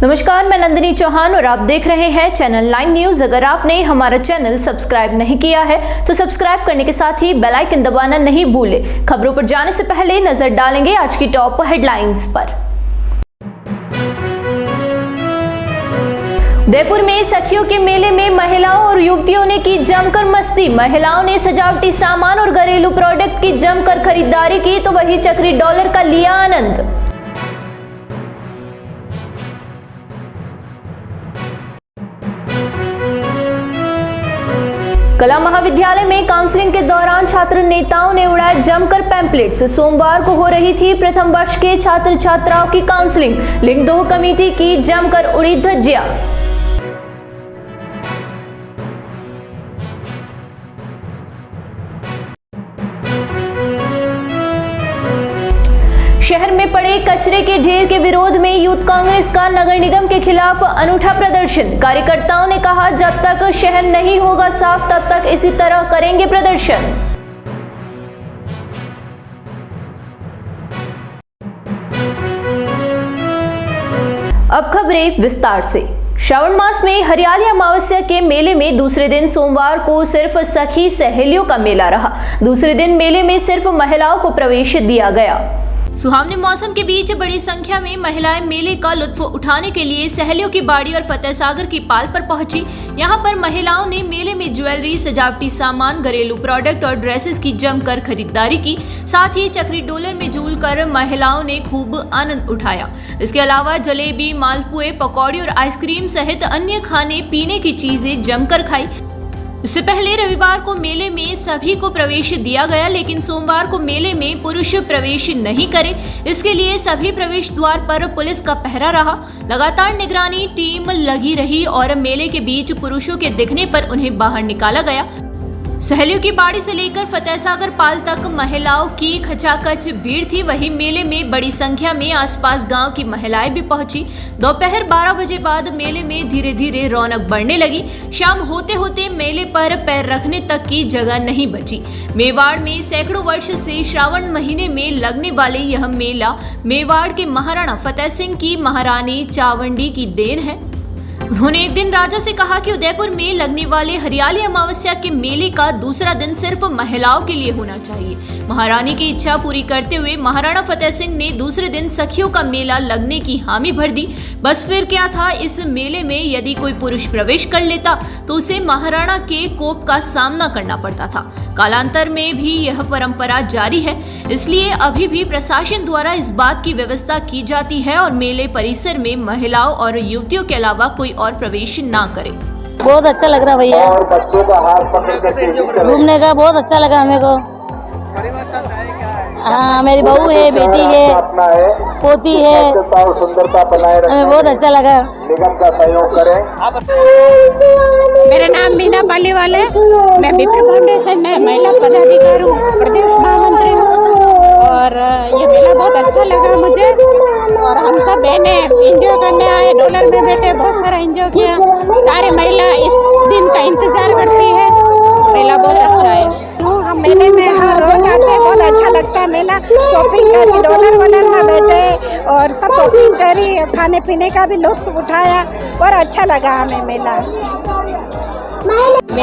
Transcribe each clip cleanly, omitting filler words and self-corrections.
नमस्कार, मैं नंदिनी चौहान और आप देख रहे हैं चैनल 9 न्यूज। अगर आपने हमारा चैनल सब्सक्राइब नहीं किया है तो सब्सक्राइब करने के साथ ही बेल आइकन दबाना नहीं भूलें। खबरों पर जाने से पहले नजर डालेंगे आज की टॉप हेडलाइंस पर। उदयपुर में सखियों के मेले में महिलाओं और युवतियों ने की जमकर मस्ती। महिलाओं ने सजावटी सामान और घरेलू प्रोडक्ट की जमकर खरीदारी की तो वही चक्री डॉलर का लिया आनंद। कला महाविद्यालय में काउंसलिंग के दौरान छात्र नेताओं ने उड़ाए जमकर पैम्पलेट्स। सोमवार को हो रही थी प्रथम वर्ष के छात्र छात्राओं की काउंसलिंग। लिंग 2 कमेटी की जमकर उड़ी धज्जियां। शहर में पड़े कचरे के ढेर के विरोध में यूथ कांग्रेस का नगर निगम के खिलाफ अनूठा प्रदर्शन। कार्यकर्ताओं ने कहा, जब तक शहर नहीं होगा साफ तब तक इसी तरह करेंगे प्रदर्शन। अब खबरें विस्तार से। श्रावण मास में हरियाली अमावस्या के मेले में दूसरे दिन सोमवार को सिर्फ सखी सहेलियों का मेला रहा। दूसरे दिन मेले में सिर्फ महिलाओं को प्रवेश दिया गया। सुहावने मौसम के बीच बड़ी संख्या में महिलाएं मेले का लुत्फ उठाने के लिए सहेलियों की बाड़ी और फतेह सागर की पाल पर पहुंची। यहां पर महिलाओं ने मेले में ज्वेलरी, सजावटी सामान, घरेलू प्रोडक्ट और ड्रेसेस की जमकर खरीदारी की। साथ ही चक्री डोलर में झूलकर महिलाओं ने खूब आनंद उठाया। इसके अलावा जलेबी, मालपुए, पकौड़ी और आइसक्रीम सहित अन्य खाने पीने की चीजें जमकर खाई। इससे पहले रविवार को मेले में सभी को प्रवेश दिया गया, लेकिन सोमवार को मेले में पुरुष प्रवेश नहीं करे। इसके लिए सभी प्रवेश द्वार पर पुलिस का पहरा रहा। लगातार निगरानी टीम लगी रही और मेले के बीच पुरुषों के दिखने पर उन्हें बाहर निकाला गया। सहेलियों की बाड़ी से लेकर फतेह सागर पाल तक महिलाओं की खचाखच भीड़ थी। वहीं मेले में बड़ी संख्या में आसपास गांव की महिलाएं भी पहुंची। दोपहर 12 बजे बाद मेले में धीरे धीरे रौनक बढ़ने लगी। शाम होते होते मेले पर पैर रखने तक की जगह नहीं बची। मेवाड़ में सैकड़ों वर्ष से श्रावण महीने में लगने वाले यह मेला मेवाड़ के महाराणा फतेह सिंह की महारानी चावंडी की देन है। उन्होंने एक दिन राजा से कहा कि उदयपुर में लगने वाले हरियाली अमावस्या के मेले का दूसरा दिन सिर्फ महिलाओं के लिए होना चाहिए। महारानी की इच्छा पूरी करते हुए महाराणा फतेह सिंह ने दूसरे दिन सखियों का मेला लगने की हामी भर दी। बस फिर क्या था, इस मेले में यदि कोई पुरुष प्रवेश कर लेता तो उसे महाराणा के कोप का सामना करना पड़ता था। कालांतर में भी यह परंपरा जारी है, इसलिए अभी भी प्रशासन द्वारा इस बात की व्यवस्था की जाती है और मेले परिसर में महिलाओं और युवतियों के अलावा कोई और प्रवेश ना करे। बहुत अच्छा लग रहा भैया, घूमने का बहुत अच्छा लगा हमें को। हाँ, मेरी बहू है, बेटी है, पोती है, हमें बहुत अच्छा लगा। मेरा नाम मीना पालीवाल है। मैं बीपी फाउंडेशन में महिला पदाधिकारी हूँ, प्रदेश महामंत्री हूँ। और ये मेला बहुत अच्छा लगा मुझे और हम सब बहने एंजॉय करने आए। डॉलर में बैठे बहुत सारा एंजॉय किया। सारी महिला इस दिन का इंतजार करती है। मेला बहुत अच्छा है। हम मेले में हर रोज आते हैं, बहुत अच्छा लगता है मेला। शॉपिंग करी, डॉलर वॉलर में बैठे और सब शॉपिंग करी, खाने पीने का भी लुत्फ उठाया और अच्छा लगा हमें मेला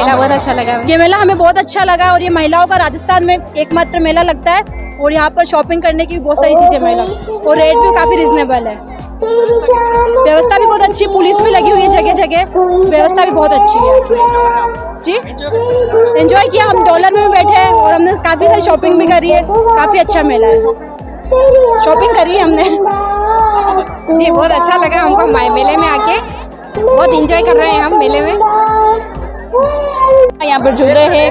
बहुत अच्छा लगा। ये मेला हमें बहुत अच्छा लगा और ये महिलाओं का राजस्थान में एकमात्र मेला लगता है और यहाँ पर शॉपिंग करने की बहुत सारी चीजें मिला और रेट भी काफी रिजनेबल है। व्यवस्था भी बहुत अच्छी, पुलिस भी लगी हुई है जगह जगह, व्यवस्था भी बहुत अच्छी है। जी, एंजॉय किया। हम डॉलर में बैठे और हमने काफी सारी शॉपिंग भी करी है। काफी अच्छा मेला है, शॉपिंग करी है हमने। जी, बहुत अच्छा लगा हमको मेले में आके, बहुत एंजॉय कर रहे हैं हम मेले में। यहाँ पर झूले है।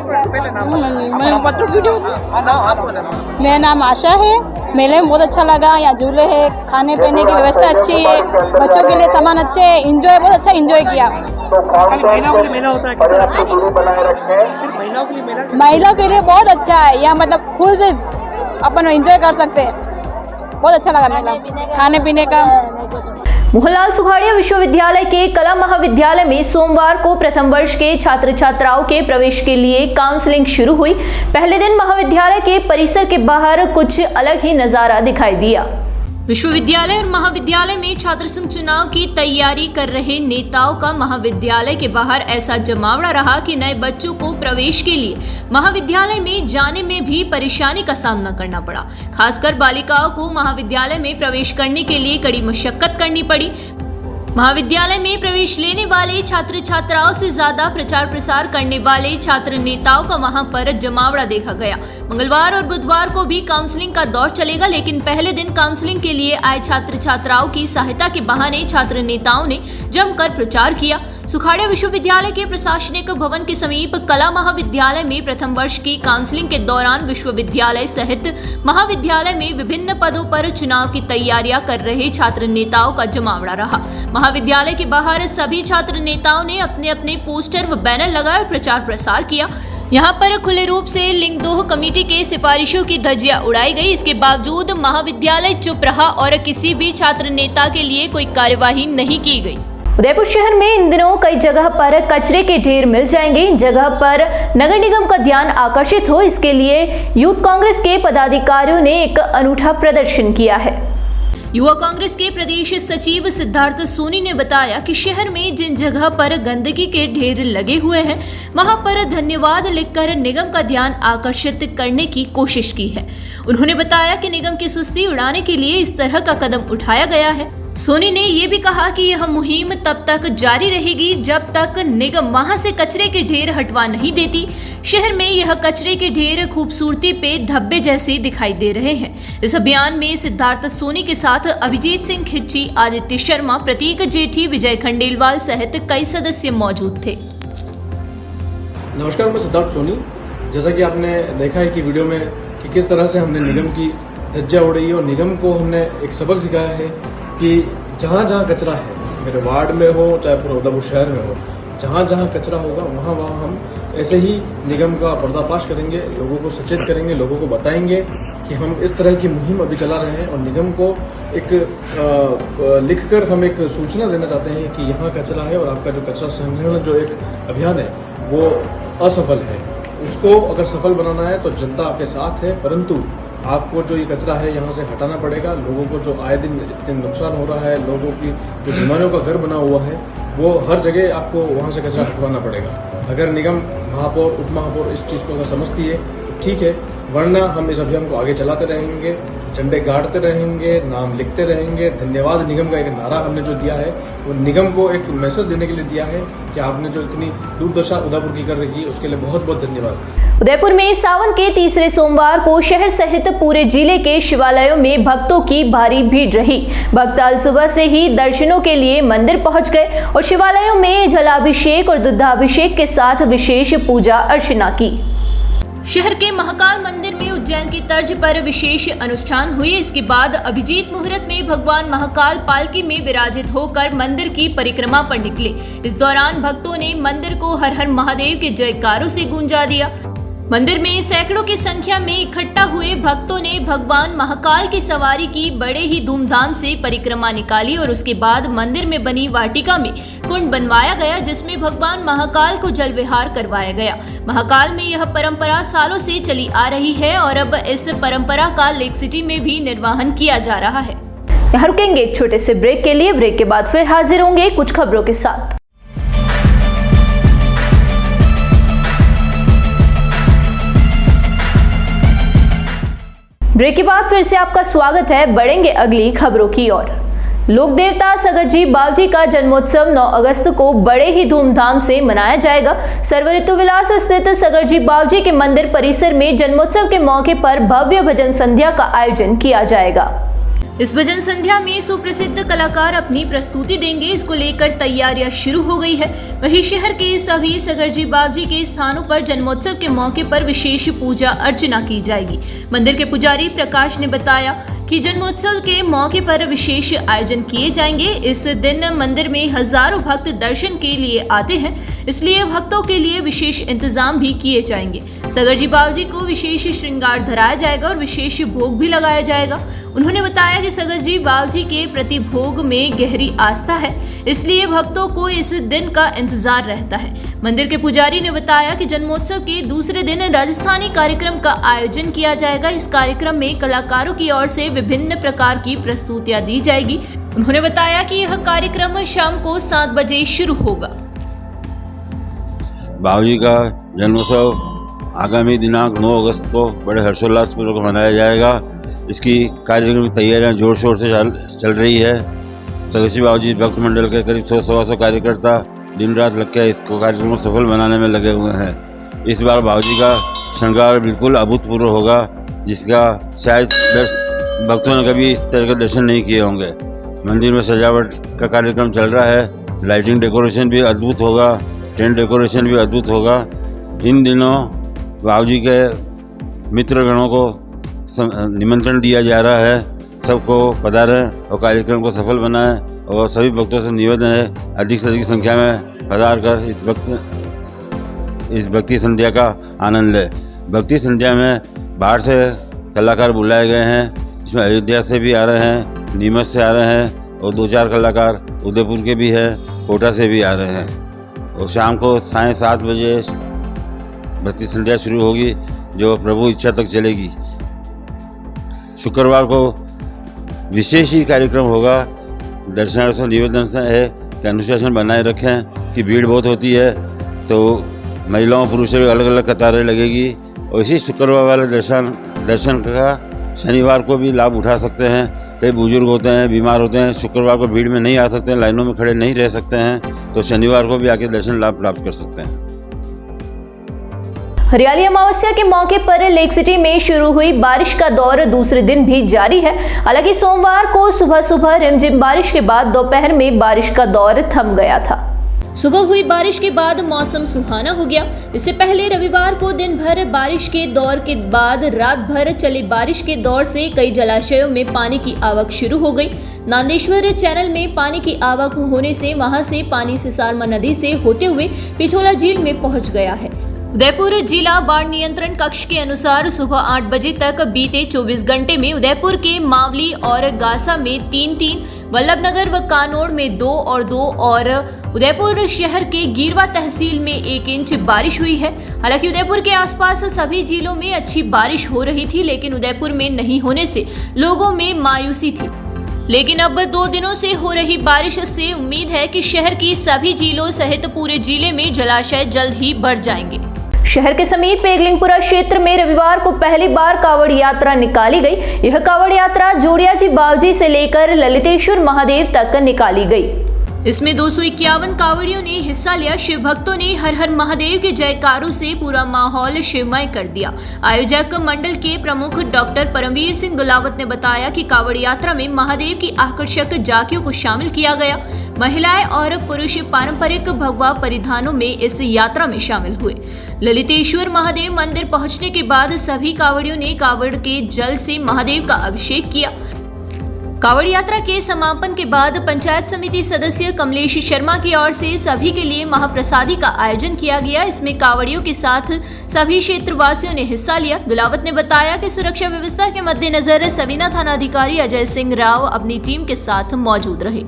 मेरा नाम आशा है। मेले में बहुत अच्छा लगा। यहाँ झूले है, खाने पीने की व्यवस्था अच्छी है, बच्चों के लिए सामान अच्छे है, एंजॉय बहुत अच्छा एंजॉय किया। महिलाओं के लिए मेला होता है, सिर्फ महिलाओं के लिए मेला? महिलाओं के लिए बहुत अच्छा है। यहाँ मतलब खुद से अपन एंजॉय कर सकते हैं। बहुत अच्छा लगा मेला, खाने पीने का। मोहनलाल सुखाड़िया विश्वविद्यालय के कला महाविद्यालय में सोमवार को प्रथम वर्ष के छात्र छात्राओं के प्रवेश के लिए काउंसलिंग शुरू हुई। पहले दिन महाविद्यालय के परिसर के बाहर कुछ अलग ही नजारा दिखाई दिया। विश्वविद्यालय और महाविद्यालय में छात्र संघ चुनाव की तैयारी कर रहे नेताओं का महाविद्यालय के बाहर ऐसा जमावड़ा रहा कि नए बच्चों को प्रवेश के लिए महाविद्यालय में जाने में भी परेशानी का सामना करना पड़ा। खासकर बालिकाओं को महाविद्यालय में प्रवेश करने के लिए कड़ी मशक्कत करनी पड़ी। महाविद्यालय में प्रवेश लेने वाले छात्र छात्राओं से ज्यादा प्रचार प्रसार करने वाले छात्र नेताओं का वहां पर जमावड़ा देखा गया। मंगलवार और बुधवार को भी काउंसलिंग का दौर चलेगा, लेकिन पहले दिन काउंसलिंग के लिए आए छात्र छात्राओं की सहायता के बहाने छात्र नेताओं ने जमकर प्रचार किया। सुखाड़िया विश्वविद्यालय के प्रशासनिक भवन के समीप कला महाविद्यालय में प्रथम वर्ष की काउंसलिंग के दौरान विश्वविद्यालय सहित महाविद्यालय में विभिन्न पदों पर चुनाव की तैयारियां कर रहे छात्र नेताओं का जमावड़ा रहा। महाविद्यालय के बाहर सभी छात्र नेताओं ने अपने अपने पोस्टर व बैनर लगाए और प्रचार प्रसार किया। यहाँ पर खुले रूप से लिंगदोह कमेटी के सिफारिशों की धज्जियां उड़ाई गई। इसके बावजूद महाविद्यालय चुप रहा और किसी भी छात्र नेता के लिए कोई कार्यवाही नहीं की गई। उदयपुर शहर में इन दिनों कई जगह पर कचरे के ढेर मिल जाएंगे। इन जगह पर नगर निगम का ध्यान आकर्षित हो, इसके लिए यूथ कांग्रेस के पदाधिकारियों ने एक अनूठा प्रदर्शन किया है। युवा कांग्रेस के प्रदेश सचिव सिद्धार्थ सोनी ने बताया कि शहर में जिन जगह पर गंदगी के ढेर लगे हुए हैं, वहां पर धन्यवाद लिखकर निगम का ध्यान आकर्षित करने की कोशिश की है। उन्होंने बताया कि निगम की सुस्ती उड़ाने के लिए इस तरह का कदम उठाया गया है। सोनी ने ये भी कहा कि यह मुहिम तब तक जारी रहेगी जब तक निगम वहां से कचरे के ढेर हटवा नहीं देती। शहर में यह कचरे के ढेर खूबसूरती पे धब्बे जैसे दिखाई दे रहे हैं। इस अभियान में सिद्धार्थ सोनी के साथ अभिजीत सिंह खिच्ची, आदित्य शर्मा, प्रतीक जेठी, विजय खंडेलवाल सहित कई सदस्य मौजूद थे। नमस्कार, मैं सिद्धार्थ सोनी। जैसा कि आपने देखा है कि वीडियो में कि किस तरह से हमने निगम की धज्जियां उड़ाई है और निगम को हमने एक सबक सिखाया है कि जहाँ जहाँ कचरा है, मेरे वार्ड में हो चाहे पूरे उदयपुर शहर में हो, जहाँ जहाँ कचरा होगा वहाँ वहाँ हम ऐसे ही निगम का पर्दाफाश करेंगे, लोगों को सचेत करेंगे, लोगों को बताएंगे कि हम इस तरह की मुहिम अभी चला रहे हैं और निगम को एक लिखकर हम एक सूचना देना चाहते हैं कि यहाँ कचरा है और आपका जो कचरा संग्रहण जो एक अभियान है वो असफल है। उसको अगर सफल बनाना है तो जनता आपके साथ है, परंतु आपको जो ये कचरा है यहाँ से हटाना पड़ेगा। लोगों को जो आए दिन इतने नुकसान हो रहा है, लोगों की जो बीमारियों का घर बना हुआ है, वो हर जगह आपको वहाँ से कचरा हटवाना पड़ेगा। अगर निगम, महापौर, उप महापौर इस चीज़ को अगर समझती है तो ठीक है, वरना हम इस अभियान को आगे चलाते रहेंगे, झंडे गाड़ते रहेंगे, नाम लिखते रहेंगे। धन्यवाद निगम का एक नारा हमने जो दिया है वो निगम को एक मैसेज देने के लिए दिया है कि आपने जो इतनी दुर्दशा उदयपुर की कर रखी है उसके लिए बहुत बहुत धन्यवाद। उदयपुर में सावन के तीसरे सोमवार को शहर सहित पूरे जिले के शिवालयों में भक्तों की भारी भीड़ रही। भक्त आज सुबह से ही दर्शनों के लिए मंदिर पहुंच गए और शिवालयों में जलाभिषेक और दुग्धाभिषेक के साथ विशेष पूजा अर्चना की। शहर के महाकाल मंदिर में उज्जैन की तर्ज पर विशेष अनुष्ठान हुए। इसके बाद अभिजीत मुहूर्त में भगवान महाकाल पालकी में विराजित होकर मंदिर की परिक्रमा पर निकले। इस दौरान भक्तों ने मंदिर को हर हर महादेव के जयकारों से गूंजा दिया। मंदिर में सैकड़ों की संख्या में इकट्ठा हुए भक्तों ने भगवान महाकाल की सवारी की बड़े ही धूमधाम से परिक्रमा निकाली और उसके बाद मंदिर में बनी वाटिका में कुंड बनवाया गया, जिसमें भगवान महाकाल को जल विहार करवाया गया। महाकाल में यह परंपरा सालों से चली आ रही है और अब इस परंपरा का लेक सिटी में भी निर्वहन किया जा रहा है। यहाँ रुकेंगे एक छोटे से ब्रेक के लिए। ब्रेक के बाद फिर हाजिर होंगे कुछ खबरों के साथ। ब्रेक के बाद फिर से आपका स्वागत है। बढ़ेंगे अगली खबरों की ओर। लोक देवता सगरजी बावजी का जन्मोत्सव 9 अगस्त को बड़े ही धूमधाम से मनाया जाएगा। सर्व ऋतु विलास स्थित सगरजी बावजी के मंदिर परिसर में जन्मोत्सव के मौके पर भव्य भजन संध्या का आयोजन किया जाएगा। इस भजन संध्या में सुप्रसिद्ध कलाकार अपनी प्रस्तुति देंगे। इसको लेकर तैयारियां शुरू हो गई है। वहीं शहर के सभी सगरजी बावजी के स्थानों पर जन्मोत्सव के मौके पर विशेष पूजा अर्चना की जाएगी। मंदिर के पुजारी प्रकाश ने बताया कि जन्मोत्सव के मौके पर विशेष आयोजन किए जाएंगे। इस दिन मंदिर में हजारों भक्त दर्शन के लिए आते हैं, इसलिए भक्तों के लिए विशेष इंतजाम भी किए जाएंगे। सगरजी बावजी को विशेष श्रृंगार धराया जाएगा और विशेष भोग भी लगाया जाएगा। उन्होंने बताया कि सगर जी बालाजी के प्रति भोग में गहरी आस्था है, इसलिए भक्तों को इस दिन का इंतजार रहता है। मंदिर के पुजारी ने बताया कि जन्मोत्सव के दूसरे दिन राजस्थानी कार्यक्रम का आयोजन किया जाएगा। इस कार्यक्रम में कलाकारों की ओर से विभिन्न प्रकार की प्रस्तुतियां दी जाएगी। उन्होंने बताया कि यह कार्यक्रम शाम को 7 बजे शुरू होगा। बालाजी का जन्मोत्सव आगामी दिनांक 9 अगस्त को बड़े हर्षोल्लास पूर्वक मनाया जाएगा। इसकी कार्यक्रम की तैयारियां जोर शोर से चल रही है। सगसी बालाजी भक्त मंडल के करीब 100-125 कार्यकर्ता दिन रात लग के इसको कार्यक्रम को सफल बनाने में लगे हुए हैं। इस बार बालाजी का श्रृंगार बिल्कुल अभूतपूर्व होगा, जिसका शायद भक्तों ने कभी इस तरह के दर्शन नहीं किए होंगे। मंदिर में सजावट का कार्यक्रम चल रहा है। लाइटिंग डेकोरेशन भी अद्भुत होगा, टेंट डेकोरेशन भी अद्भुत होगा। इन दिनों बालाजी के मित्रगणों को निमंत्रण दिया जा रहा है, सबको पधारें और कार्यक्रम को सफल बनाएं। और सभी भक्तों से निवेदन है अधिक से अधिक संख्या में पधार कर इस भक्ति संध्या का आनंद लें। भक्ति संध्या में बाहर से कलाकार बुलाए गए हैं, इसमें अयोध्या से भी आ रहे हैं, नीमच से आ रहे हैं और 2-4 कलाकार उदयपुर के भी हैं, कोटा से भी आ रहे हैं। और शाम को 7:30 बजे भक्ति संध्या शुरू होगी, जो प्रभु इच्छा तक चलेगी। शुक्रवार को विशेष ही कार्यक्रम होगा। दर्शनार्थियों से निवेदन है कि अनुशासन बनाए रखें कि भीड़ बहुत होती है, तो महिलाओं पुरुषों की अलग अलग कतारें लगेगी। और इसी शुक्रवार वाले दर्शन का शनिवार को भी लाभ उठा सकते हैं। कई बुजुर्ग होते हैं, बीमार होते हैं, शुक्रवार को भीड़ में नहीं आ सकते हैं, लाइनों में खड़े नहीं रह सकते हैं, तो शनिवार को भी आके दर्शन लाभ प्राप्त कर सकते हैं। हरियाली अमावस्या के मौके पर लेक सिटी में शुरू हुई बारिश का दौर दूसरे दिन भी जारी है। हालांकि सोमवार को सुबह रिमझिम बारिश के बाद दोपहर में बारिश का दौर थम गया था। सुबह हुई बारिश के बाद मौसम सुहाना हो गया। इससे पहले रविवार को दिन भर बारिश के दौर के बाद रात भर चले बारिश के दौर से कई जलाशयों में पानी की आवक शुरू हो गई। नांदेश्वर चैनल में पानी की आवक होने से वहां से पानी सिसारमा नदी से होते हुए पिछोला झील में पहुंच गया है। उदयपुर जिला बाढ़ नियंत्रण कक्ष के अनुसार सुबह 8 बजे तक बीते 24 घंटे में उदयपुर के मावली और गासा में 3-3, वल्लभनगर व कानोड़ में 2 और उदयपुर शहर के गिरवा तहसील में 1 इंच बारिश हुई है। हालांकि उदयपुर के आसपास सभी जिलों में अच्छी बारिश हो रही थी, लेकिन उदयपुर में नहीं होने से लोगों में मायूसी थी। लेकिन अब 2 दिनों से हो रही बारिश से उम्मीद है कि शहर की सभी झीलों सहित पूरे जिले में जलाशय जल्द ही बढ़ जाएंगे। शहर के समीप पेगलिंगपुरा क्षेत्र में रविवार को पहली बार कावड़ यात्रा निकाली गई। यह कावड़ यात्रा जोड़िया जी बालाजी से लेकर ललितेश्वर महादेव तक निकाली गई। इसमें 251 कावड़ियों ने हिस्सा लिया। शिव भक्तों ने हर हर महादेव के जयकारों से पूरा माहौल शिवमय कर दिया। आयोजक मंडल के प्रमुख डॉक्टर परमवीर सिंह दुलावत ने बताया कि कावड़ यात्रा में महादेव की आकर्षक झांकियों को शामिल किया गया। महिलाएं और पुरुष पारंपरिक भगवा परिधानों में इस यात्रा में शामिल हुए। ललितेश्वर महादेव मंदिर पहुंचने के बाद सभी कावड़ियों ने कावड़ के जल से महादेव का अभिषेक किया। कावड़ यात्रा के समापन के बाद पंचायत समिति सदस्य कमलेश शर्मा की ओर से सभी के लिए महाप्रसादी का आयोजन किया गया। इसमें कावड़ियों के साथ सभी क्षेत्रवासियों ने हिस्सा लिया। दुलावत ने बताया कि सुरक्षा व्यवस्था के मद्देनजर सबीना थानाधिकारी अजय सिंह राव अपनी टीम के साथ मौजूद रहे।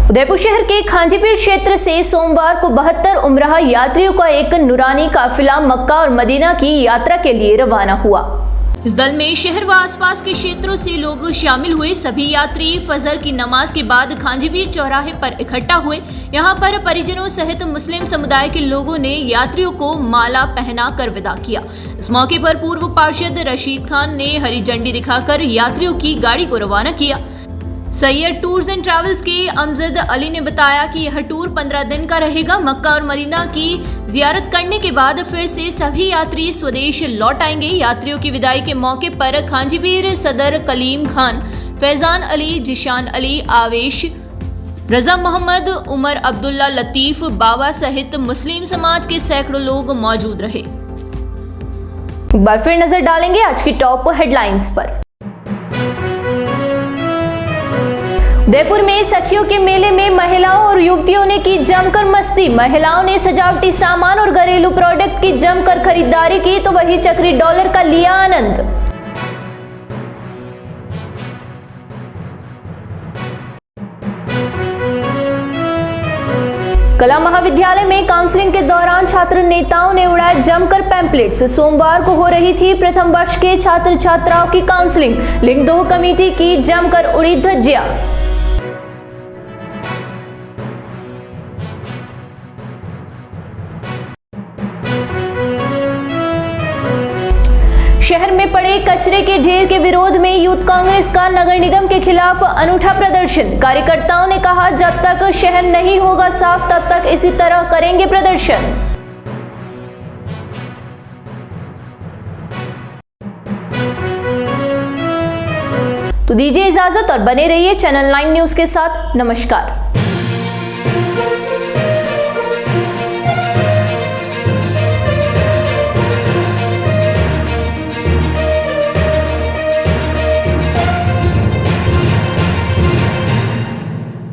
उदयपुर शहर के खांजीपीर क्षेत्र से सोमवार को 72 उमराह यात्रियों का एक नूरानी काफिला मक्का और मदीना की यात्रा के लिए रवाना हुआ। इस दल में शहर व आसपास के क्षेत्रों से लोग शामिल हुए। सभी यात्री फजर की नमाज के बाद खांजीपीर चौराहे पर इकट्ठा हुए। यहां पर परिजनों सहित मुस्लिम समुदाय के लोगों ने यात्रियों को माला पहना कर विदा किया। इस मौके पर पूर्व पार्षद रशीद खान ने हरी झंडी दिखाकर यात्रियों की गाड़ी को रवाना किया। सैयद टूर्स एंड ट्रैवल्स के अमजद अली ने बताया कि यह टूर 15 दिन का रहेगा। मक्का और मदीना की जियारत करने के बाद फिर से सभी यात्री स्वदेश लौट आएंगे। यात्रियों की विदाई के मौके पर खांजीपीर सदर कलीम खान, फैजान अली, जिशान अली, आवेश, रजा मोहम्मद, उमर अब्दुल्ला, लतीफ बाबा सहित मुस्लिम समाज के सैकड़ों लोग मौजूद रहे। एक बार फिर नजर डालेंगे आज की टॉप हेडलाइंस पर। उदयपुर में सखियों के मेले में महिलाओं और युवतियों ने की जमकर मस्ती। महिलाओं ने सजावटी सामान और घरेलू प्रोडक्ट की जमकर खरीदारी की, तो वही चक्री डॉलर का लिया आनंद। कला महाविद्यालय में काउंसलिंग के दौरान छात्र नेताओं ने उड़ाए जमकर पैम्पलेट्स। सोमवार को हो रही थी प्रथम वर्ष के छात्र छात्राओं की काउंसलिंग। लिंग 2 कमेटी की जमकर उड़ी धज्जियां। शहर में पड़े कचरे के ढेर के विरोध में यूथ कांग्रेस का नगर निगम के खिलाफ अनूठा प्रदर्शन। कार्यकर्ताओं ने कहा, जब तक शहर नहीं होगा साफ तब तक इसी तरह करेंगे प्रदर्शन। तो दीजिए इजाजत और बने रहिए चैनल 9 न्यूज के साथ। नमस्कार।